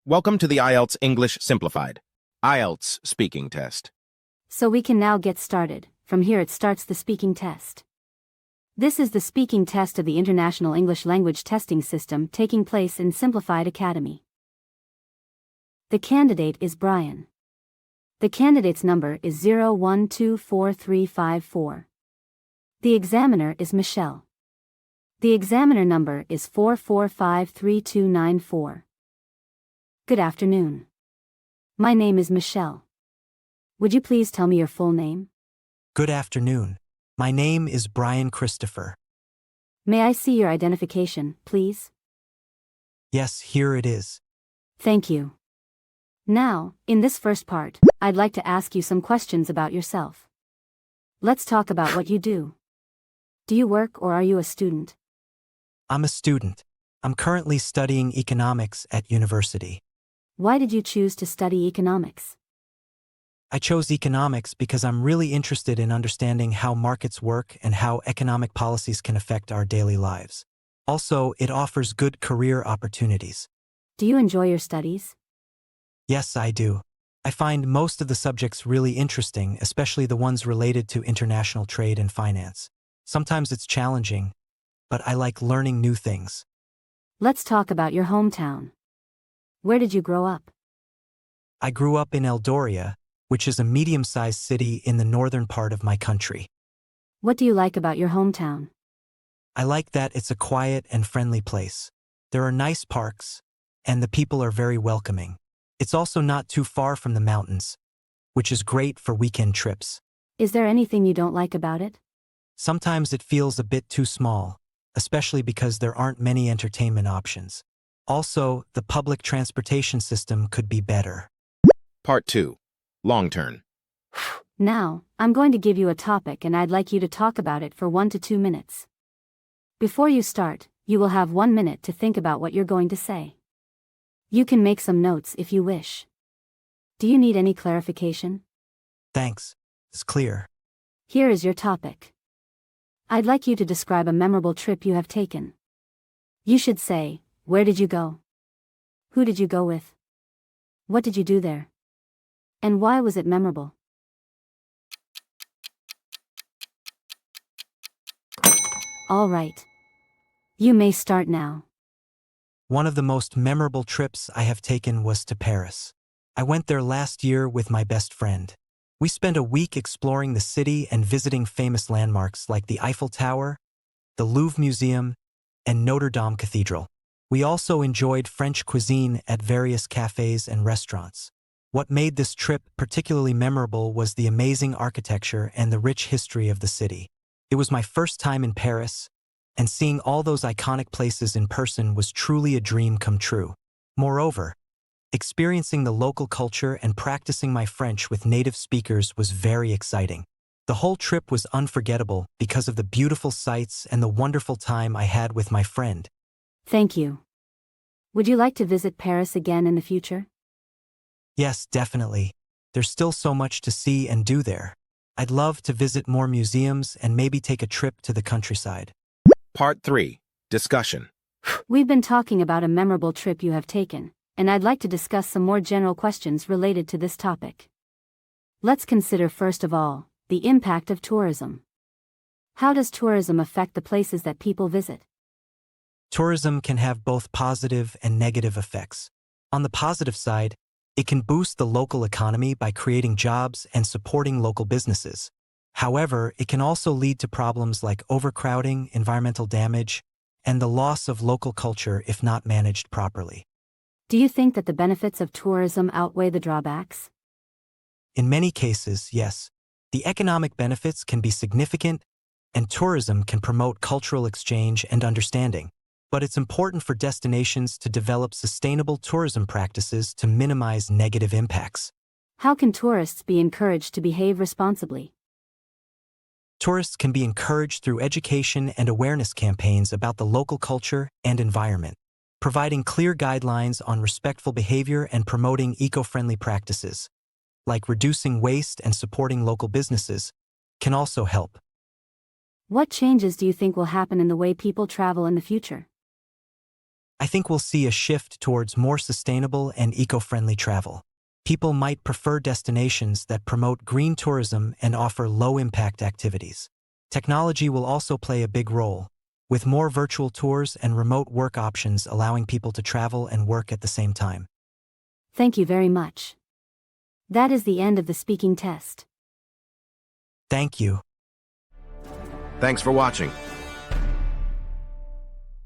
Welcome to the IELTS English Simplified IELTS Speaking Test. So we can now get started. From here it starts the speaking test. This is the speaking test of the International English Language Testing System taking place in Simplified Academy. The candidate is Brian. The candidate's number is 01243554. The examiner is Michelle. The examiner number is 4453294. Good afternoon. My name is Michelle. Would you please tell me your full name? Good afternoon. My name is Brian Christopher. May I see your identification, please? Yes, here it is. Thank you. Now, in this first part, I'd like to ask you some questions about yourself. Let's talk about what you do. Do you work or are you a student? I'm a student. I'm currently studying economics at university. Why did you choose to study economics? I chose economics because I'm really interested in understanding how markets work and how economic policies can affect our daily lives. Also, it offers good career opportunities. Do you enjoy your studies? Yes, I do. I find most of the subjects really interesting, especially the ones related to international trade and finance. Sometimes it's challenging, but I like learning new things. Let's talk about your hometown. Where did you grow up? I grew up in Eldoria, which is a medium-sized city in the northern part of my country. What do you like about your hometown? I like that it's a quiet and friendly place. There are nice parks, and the people are very welcoming. It's also not too far from the mountains, which is great for weekend trips. Is there anything you don't like about it? Sometimes it feels a bit too small, especially because there aren't many entertainment options. Also, the public transportation system could be better. Part 2. Long Turn. Now, I'm going to give you a topic and I'd like you to talk about it for 1 to 2 minutes. Before you start, you will have 1 minute to think about what you're going to say. You can make some notes if you wish. Do you need any clarification? Thanks. It's clear. Here is your topic. I'd like you to describe a memorable trip you have taken. You should say, where did you go? Who did you go with? What did you do there? And why was it memorable? All right. You may start now. One of the most memorable trips I have taken was to Paris. I went there last year with my best friend. We spent a week exploring the city and visiting famous landmarks like the Eiffel Tower, the Louvre Museum, and Notre Dame Cathedral. We also enjoyed French cuisine at various cafes and restaurants. What made this trip particularly memorable was the amazing architecture and the rich history of the city. It was my first time in Paris, and seeing all those iconic places in person was truly a dream come true. Moreover, experiencing the local culture and practicing my French with native speakers was very exciting. The whole trip was unforgettable because of the beautiful sights and the wonderful time I had with my friend. Thank you. Would you like to visit Paris again in the future? Yes, definitely. There's still so much to see and do there. I'd love to visit more museums and maybe take a trip to the countryside. Part 3. Discussion. We've been talking about a memorable trip you have taken, and I'd like to discuss some more general questions related to this topic. Let's consider first of all, the impact of tourism. How does tourism affect the places that people visit? Tourism can have both positive and negative effects. On the positive side, it can boost the local economy by creating jobs and supporting local businesses. However, it can also lead to problems like overcrowding, environmental damage, and the loss of local culture if not managed properly. Do you think that the benefits of tourism outweigh the drawbacks? In many cases, yes. The economic benefits can be significant, and tourism can promote cultural exchange and understanding. But it's important for destinations to develop sustainable tourism practices to minimize negative impacts. How can tourists be encouraged to behave responsibly? Tourists can be encouraged through education and awareness campaigns about the local culture and environment. Providing clear guidelines on respectful behavior and promoting eco-friendly practices, like reducing waste and supporting local businesses, can also help. What changes do you think will happen in the way people travel in the future? I think we'll see a shift towards more sustainable and eco-friendly travel. People might prefer destinations that promote green tourism and offer low-impact activities. Technology will also play a big role, with more virtual tours and remote work options allowing people to travel and work at the same time. Thank you very much. That is the end of the speaking test. Thank you. Thanks for watching.